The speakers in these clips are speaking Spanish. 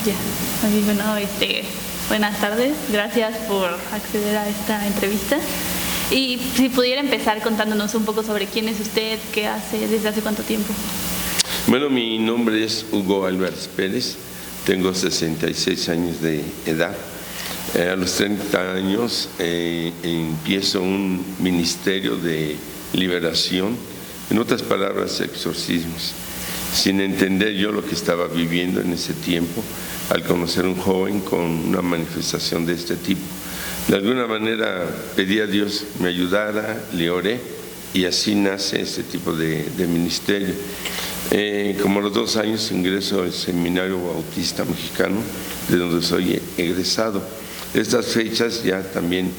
Ya, muy bueno, buenas tardes, gracias por acceder a esta entrevista. Y si pudiera empezar contándonos un poco sobre quién es usted, qué hace, desde hace cuánto tiempo. Bueno, mi nombre es Hugo Álvarez Pérez, tengo 66 años de edad. A los 30 años empiezo un ministerio de liberación, en otras palabras, exorcismos, sin entender yo lo que estaba viviendo en ese tiempo, al conocer a un joven con una manifestación de este tipo. De alguna manera pedí a Dios me ayudara, le oré y así nace este tipo de ministerio. Como a los 2 años ingreso al Seminario Bautista Mexicano, de donde soy egresado. Estas fechas ya también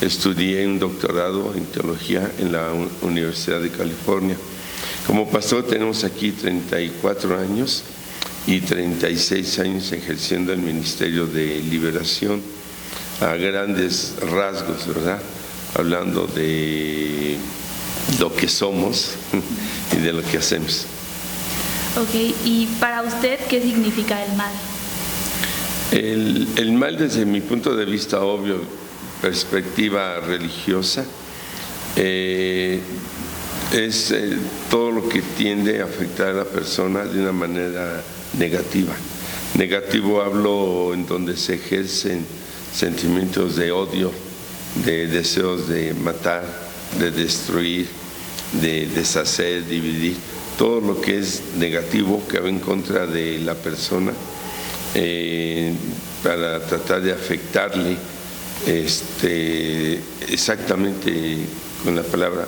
estudié un doctorado en teología en la Universidad de California. Como pastor tenemos aquí 34 años y 36 años ejerciendo el ministerio de liberación a grandes rasgos, ¿verdad? Hablando de lo que somos y de lo que hacemos. Ok, y para usted, ¿qué significa el mal? El mal, desde mi punto de vista obvio, perspectiva religiosa, es todo lo que tiende a afectar a la persona de una manera negativa. Negativo hablo en donde se ejercen sentimientos de odio, de deseos de matar, de destruir, de deshacer, dividir, todo lo que es negativo que va en contra de la persona para tratar de afectarle exactamente con la palabra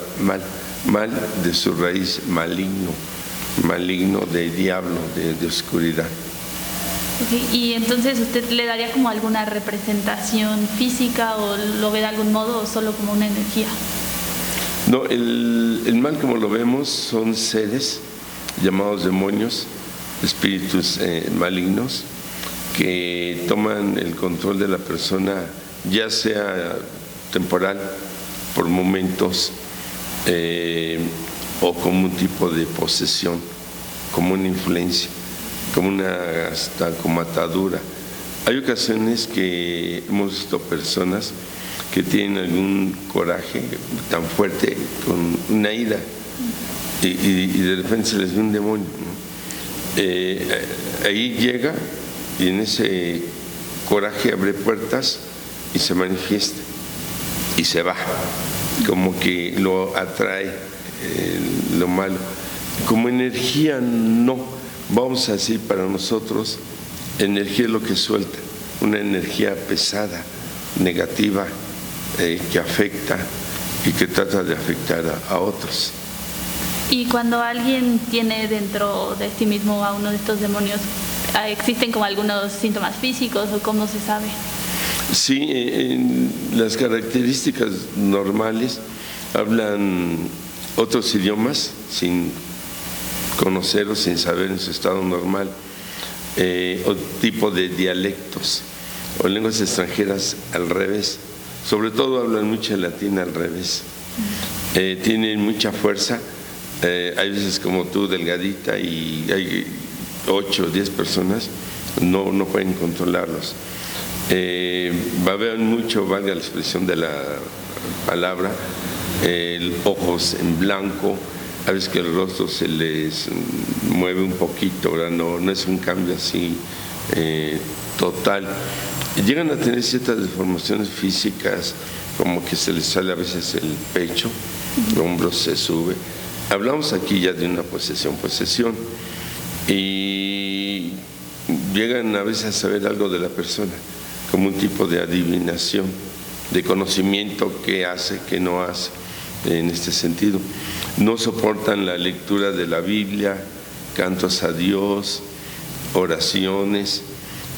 mal de su raíz, maligno de diablo, de oscuridad. Okay. Y entonces, ¿usted le daría como alguna representación física o lo ve de algún modo o solo como una energía? No, el mal como lo vemos son seres llamados demonios, espíritus malignos que toman el control de la persona, ya sea temporal, por momentos, o como un tipo de posesión, como una influencia, como atadura. Hay ocasiones que hemos visto personas que tienen algún coraje tan fuerte, con una ira, y de repente se les ve un demonio, ¿no? Ahí llega y en ese coraje abre puertas y se manifiesta y se va, como que lo atrae lo malo. Como energía no, vamos a decir para nosotros, energía es lo que suelta, una energía pesada, negativa, que afecta y que trata de afectar a otros. Y cuando alguien tiene dentro de sí mismo a uno de estos demonios, ¿existen como algunos síntomas físicos o cómo se sabe? Sí, las características normales hablan otros idiomas sin conocer o sin saber en su estado normal, o tipo de dialectos o lenguas extranjeras al revés. Sobre todo hablan mucho el latín al revés. Tienen mucha fuerza. Hay veces como tú, delgadita, y hay 8 o 10 personas, no pueden controlarlos. Babean mucho, valga la expresión de la palabra, ojos en blanco, a veces que el rostro se les mueve un poquito, ¿verdad? No es un cambio así total. Llegan a tener ciertas deformaciones físicas, como que se les sale a veces el pecho, el hombro se sube. Hablamos aquí ya de una posesión, y llegan a veces a saber algo de la persona, como un tipo de adivinación, de conocimiento, qué hace, qué no hace, en este sentido. No soportan la lectura de la Biblia, cantos a Dios, oraciones.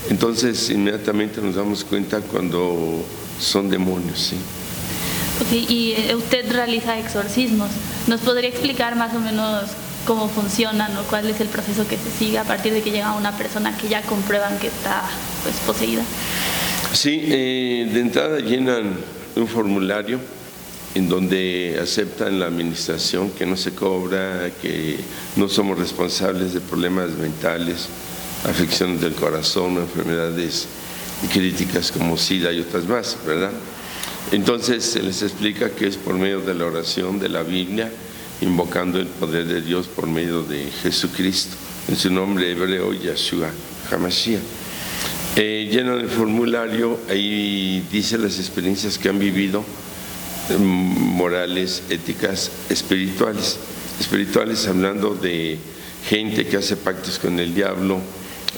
Entonces inmediatamente nos damos cuenta cuando son demonios, ¿sí? Okay, y usted realiza exorcismos. ¿Nos podría explicar más o menos cómo funcionan o cuál es el proceso que se sigue a partir de que llega una persona que ya comprueban que está poseída? Sí, de entrada llenan un formulario en donde aceptan la administración, que no se cobra, que no somos responsables de problemas mentales afecciones del corazón, enfermedades críticas como SIDA y otras más, ¿verdad? Entonces se les explica que es por medio de la oración de la Biblia, invocando el poder de Dios por medio de Jesucristo, en su nombre hebreo, Yeshua HaMashiach. Llenan el formulario, ahí dice las experiencias que han vivido, morales, éticas, espirituales. Espirituales hablando de gente que hace pactos con el diablo,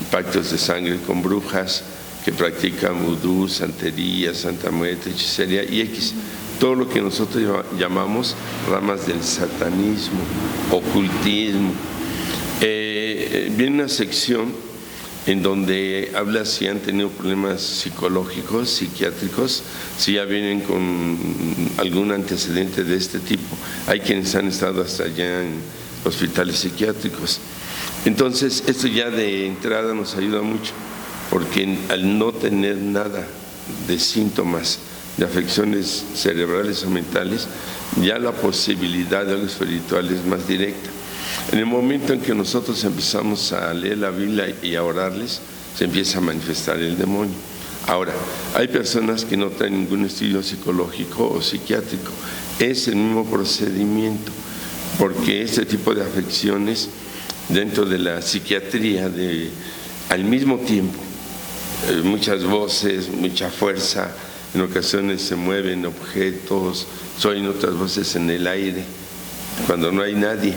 pactos de sangre con brujas, que practican vudú, santería, santa muerte, hechicería y X. Todo lo que nosotros llamamos ramas del satanismo, ocultismo. Viene una sección en donde habla si han tenido problemas psicológicos, psiquiátricos, si ya vienen con algún antecedente de este tipo. Hay quienes han estado hasta allá en hospitales psiquiátricos. Entonces, esto ya de entrada nos ayuda mucho, porque al no tener nada de síntomas de afecciones cerebrales o mentales, ya la posibilidad de algo espiritual es más directa. En el momento en que nosotros empezamos a leer la Biblia y a orarles, se empieza a manifestar el demonio. Ahora, hay personas que no traen ningún estudio psicológico o psiquiátrico. Es el mismo procedimiento, porque este tipo de afecciones dentro de la psiquiatría, al mismo tiempo, muchas voces, mucha fuerza, en ocasiones se mueven objetos, se oyen otras voces en el aire, cuando no hay nadie,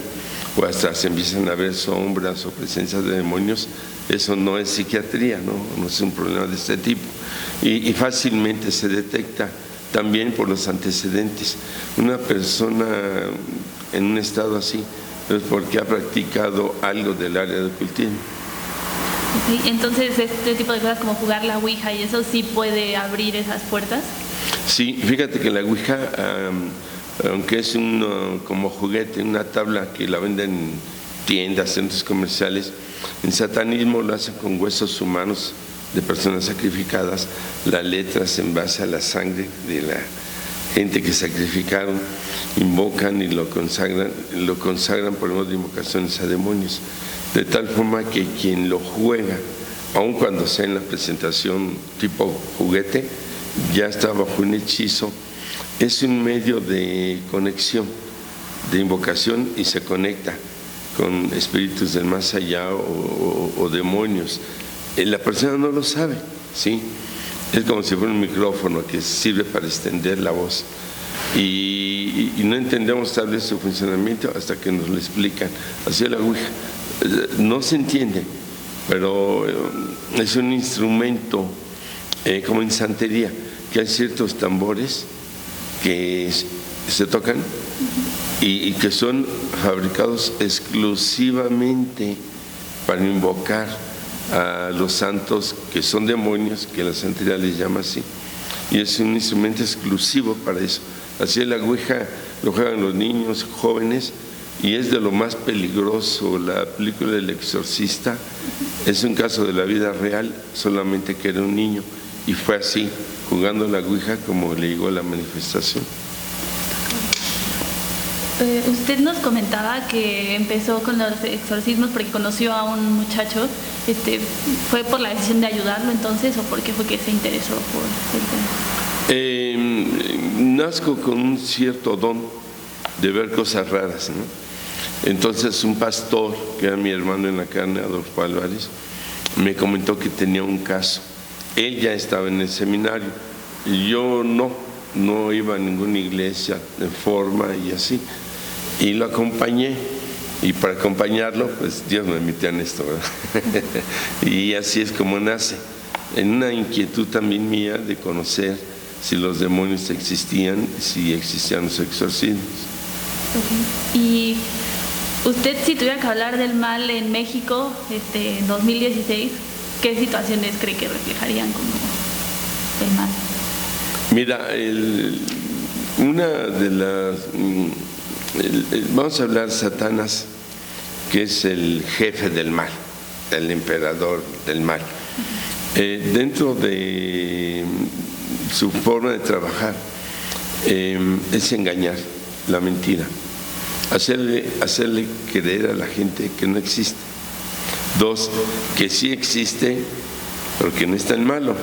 o hasta se empiezan a ver sombras o presencias de demonios. Eso no es psiquiatría, no es un problema de este tipo, y fácilmente se detecta también por los antecedentes. Una persona en un estado así es porque ha practicado algo del área del ocultismo. Okay, entonces este tipo de cosas como jugar la Ouija y eso sí puede abrir esas puertas. Sí, fíjate que la Ouija, aunque es como juguete, una tabla que la venden en tiendas, centros comerciales, en satanismo lo hacen con huesos humanos de personas sacrificadas, las letras en base a la sangre de la gente que sacrificaron, invocan y lo consagran por medio de invocaciones a demonios, de tal forma que quien lo juega, aun cuando sea en la presentación tipo juguete, ya está bajo un hechizo. Es un medio de conexión, de invocación, y se conecta con espíritus del más allá o demonios. La persona no lo sabe, ¿sí? Es como si fuera un micrófono que sirve para extender la voz. Y no entendemos tal vez su funcionamiento hasta que nos lo explican. Así la Ouija. No se entiende, pero es un instrumento como en santería, que hay ciertos tambores que se tocan y que son fabricados exclusivamente para invocar a los santos, que son demonios, que la santería les llama así, y es un instrumento exclusivo para eso. Así la Ouija lo juegan los niños, jóvenes, y es de lo más peligroso. La película del Exorcista es un caso de la vida real, solamente que era un niño, y fue así, jugando la Ouija, como le llegó la manifestación. Usted nos comentaba que empezó con los exorcismos porque conoció a un muchacho. ¿Fue por la decisión de ayudarlo entonces o por qué fue que se interesó por el tema? Nazco con un cierto don de ver cosas raras, ¿no? Entonces un pastor, que era mi hermano en la carne, Adolfo Álvarez, me comentó que tenía un caso. Él ya estaba en el seminario y yo no iba a ninguna iglesia de forma y así, y lo acompañé, y para acompañarlo pues Dios me metió en esto, ¿verdad? Y así es como nace, en una inquietud también mía de conocer si los demonios existían, si existían los exorcismos. Okay. Y usted, si tuviera que hablar del mal en México en 2016, ¿qué situaciones cree que reflejarían como el mal? Mira, una de las... vamos a hablar Satanás, que es el jefe del mal, el emperador del mal. Dentro de su forma de trabajar es engañar, la mentira, hacerle creer a la gente que no existe. 2, que sí existe, pero que no es tan malo.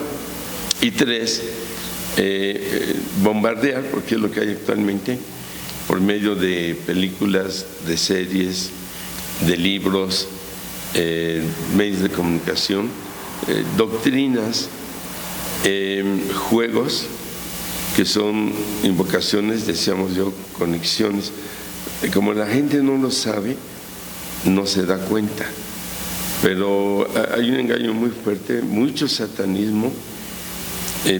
Y 3, bombardear, porque es lo que hay actualmente, por medio de películas, de series, de libros, medios de comunicación, doctrinas, juegos, que son invocaciones, decíamos yo, conexiones. Como la gente no lo sabe, no se da cuenta. Pero hay un engaño muy fuerte, mucho satanismo,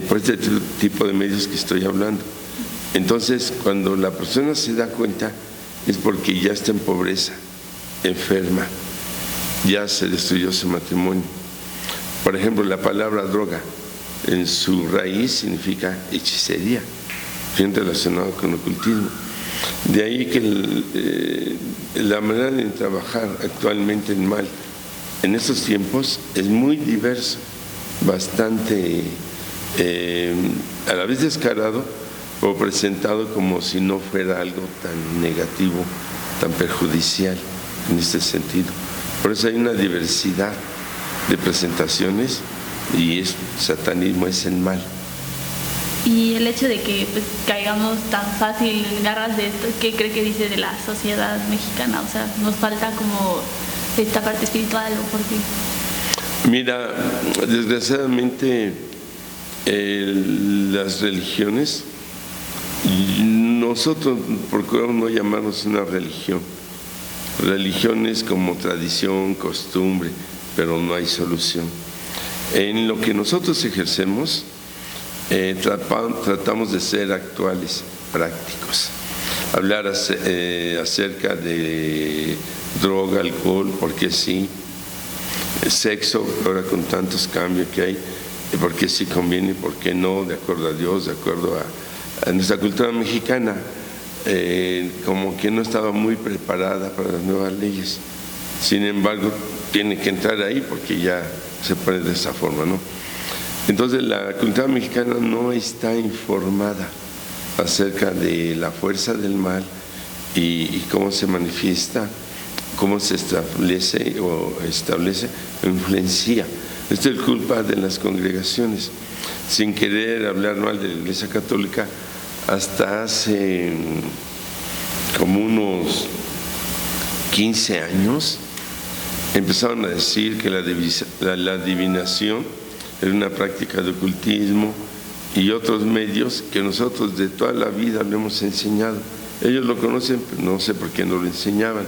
por este tipo de medios que estoy hablando. Entonces, cuando la persona se da cuenta, es porque ya está en pobreza, enferma, ya se destruyó su matrimonio. Por ejemplo, la palabra droga, en su raíz significa hechicería, bien relacionado con ocultismo. De ahí que la manera de trabajar actualmente en mal en estos tiempos es muy diverso, bastante a la vez descarado, o presentado como si no fuera algo tan negativo, tan perjudicial en este sentido. Por eso hay una diversidad de presentaciones y satanismo es el mal. Y el hecho de que pues, caigamos tan fácil en garras de esto, ¿qué cree que dice de la sociedad mexicana? O sea, ¿nos falta como esta parte espiritual o por qué? Mira, desgraciadamente las religiones, nosotros procuramos no llamarnos una religión. Religión es como tradición, costumbre, pero no hay solución. En lo que nosotros ejercemos, tratamos de ser actuales, prácticos. Hablar acerca de droga, alcohol, porque sí, sexo, ahora con tantos cambios que hay, porque sí conviene, porque no, de acuerdo a Dios, de acuerdo a nuestra cultura mexicana, como que no estaba muy preparada para las nuevas leyes. Sin embargo, tiene que entrar ahí porque ya se pone de esa forma, ¿no? Entonces, la cultura mexicana no está informada acerca de la fuerza del mal y cómo se manifiesta, cómo se establece o influencia. Esto es culpa de las congregaciones. Sin querer hablar mal de la Iglesia Católica, hasta hace como unos 15 años empezaron a decir que la adivinación era una práctica de ocultismo y otros medios que nosotros de toda la vida lo hemos enseñado. Ellos lo conocen, pero no sé por qué no lo enseñaban.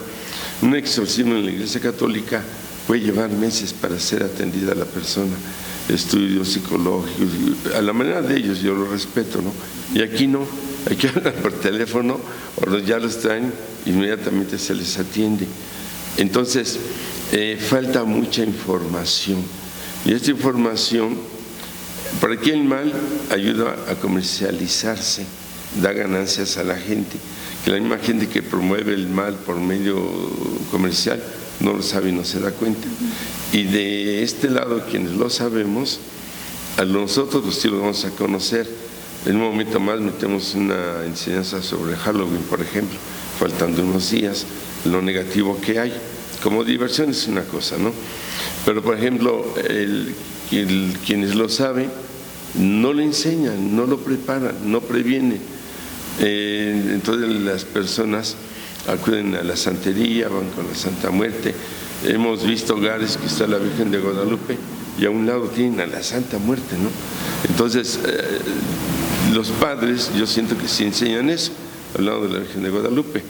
Un exorcismo en la Iglesia Católica puede llevar meses para ser atendida la persona, estudios psicológicos, a la manera de ellos, yo lo respeto, ¿no? Y aquí no, aquí hablan por teléfono, o ya los traen, inmediatamente se les atiende. Entonces, falta mucha información, y esta información, para que el mal ayuda a comercializarse, da ganancias a la gente, que la misma gente que promueve el mal por medio comercial no lo sabe y no se da cuenta. Y de este lado, quienes lo sabemos, a nosotros los sí lo vamos a conocer. En un momento más metemos una enseñanza sobre Halloween, por ejemplo, faltando unos días, lo negativo que hay. Como diversión es una cosa, ¿no? Pero, por ejemplo, quienes lo saben, no lo enseñan, no lo preparan, no previenen. Entonces las personas acuden a la santería, van con la Santa Muerte. Hemos visto hogares que está la Virgen de Guadalupe y a un lado tienen a la Santa Muerte, ¿no? Entonces, los padres, yo siento que sí enseñan eso, al lado de la Virgen de Guadalupe,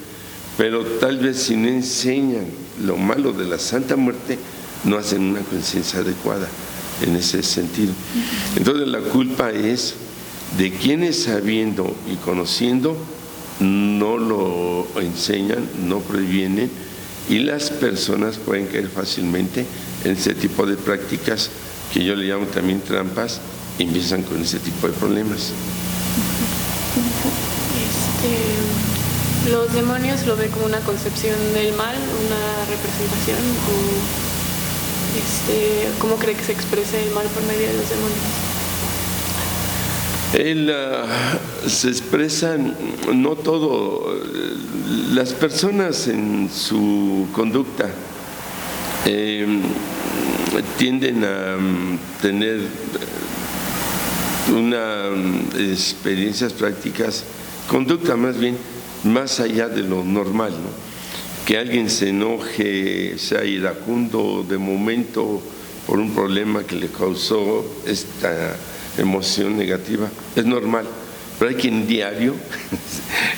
pero tal vez si no enseñan lo malo de la Santa Muerte, no hacen una conciencia adecuada en ese sentido. Entonces, la culpa es de quienes sabiendo y conociendo no lo enseñan, no previenen, y las personas pueden caer fácilmente en ese tipo de prácticas que yo le llamo también trampas, y empiezan con ese tipo de problemas. ¿Los demonios lo ven como una concepción del mal, una representación, o cómo cree que se exprese el mal por medio de los demonios? Se expresan, no todo, las personas en su conducta tienden a tener experiencias prácticas, conducta más bien, más allá de lo normal, ¿no? Que alguien se enoje, sea iracundo de momento por un problema que le causó esta emoción negativa, es normal. Pero hay quien diario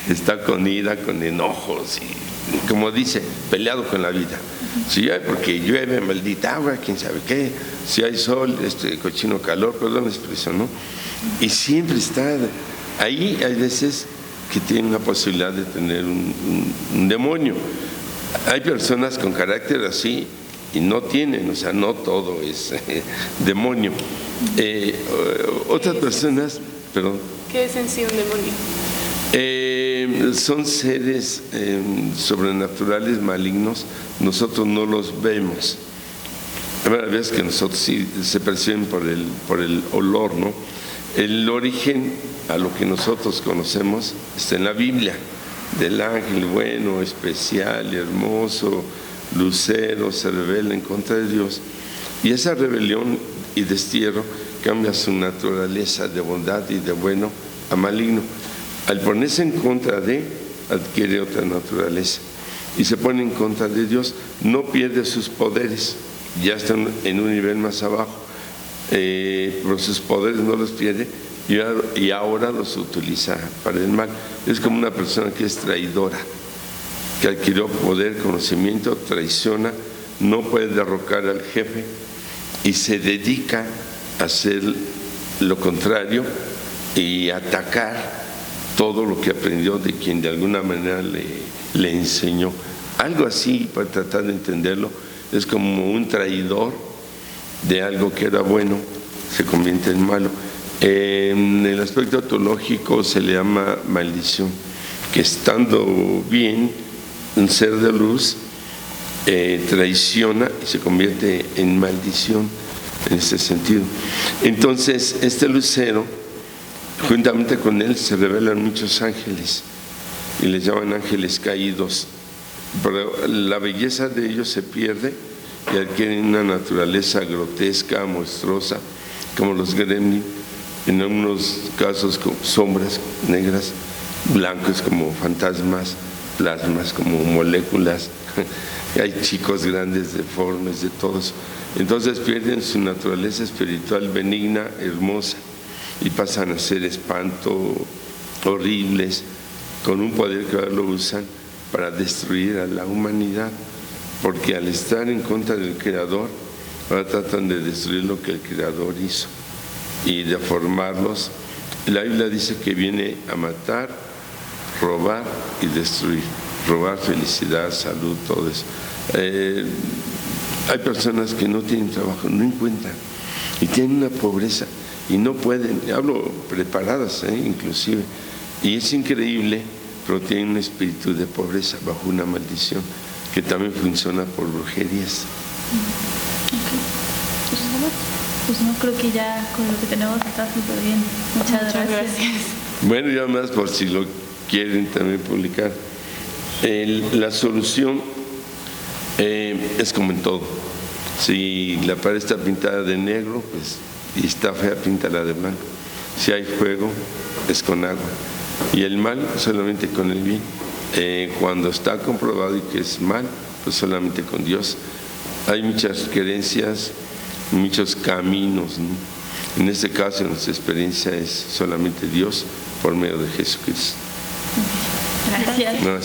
está con ira, con enojos y, como dice, peleado con la vida. Si hay, porque llueve, maldita agua, quién sabe qué. Si hay sol, cochino calor, perdón la expresión, ¿no? Y siempre está ahí. Hay veces que tienen la posibilidad de tener un demonio. Hay personas con carácter así y no tienen, o sea, no todo es demonio. Otras personas, perdón. ¿Qué es en sí un demonio? Son seres sobrenaturales malignos, nosotros no los vemos. A veces que nosotros sí se perciben por el olor, ¿no? El origen a lo que nosotros conocemos está en la Biblia, del ángel bueno, especial, hermoso, lucero, se rebela en contra de Dios. Y esa rebelión y destierro cambia su naturaleza de bondad y de bueno a maligno. Al ponerse en contra de, adquiere otra naturaleza y se pone en contra de Dios, no pierde sus poderes, ya está en un nivel más abajo, pero sus poderes no los pierde y ahora los utiliza para el mal. Es como una persona que es traidora, que adquirió poder, conocimiento, traiciona, no puede derrocar al jefe y se dedica a hacer lo contrario y atacar todo lo que aprendió de quien de alguna manera le enseñó. Algo así, para tratar de entenderlo, es como un traidor de algo que era bueno, se convierte en malo. En el aspecto teológico se le llama maldición, que estando bien, un ser de luz traiciona y se convierte en maldición en ese sentido. Entonces, este lucero, juntamente con él se revelan muchos ángeles y les llaman ángeles caídos, pero la belleza de ellos se pierde y adquieren una naturaleza grotesca, monstruosa, como los gremlin, en algunos casos como sombras negras, blancos como fantasmas, plasmas como moléculas. Hay chicos grandes, deformes, de todos. Entonces pierden su naturaleza espiritual benigna, hermosa, y pasan a ser espanto, horribles, con un poder que ahora lo usan para destruir a la humanidad, porque al estar en contra del Creador, ahora tratan de destruir lo que el Creador hizo y de-formarlos. La Biblia dice que viene a matar, robar y destruir. Robar felicidad, salud, todo eso. Hay personas que no tienen trabajo, no encuentran, y tienen una pobreza y no pueden, hablo preparadas inclusive, y es increíble, pero tienen un espíritu de pobreza bajo una maldición que también funciona por brujerías. Pues no, creo que ya con lo que tenemos está súper bien. Muchas gracias. Bueno, ya más por si lo quieren también publicar. La solución es como en todo. Si la pared está pintada de negro, pues, y está fea, píntala de blanco. Si hay fuego, es con agua. Y el mal, solamente con el bien. Cuando está comprobado y que es mal, pues solamente con Dios. Hay muchas creencias, muchos caminos, ¿no? En este caso, nuestra experiencia es solamente Dios por medio de Jesucristo. Gracias. No,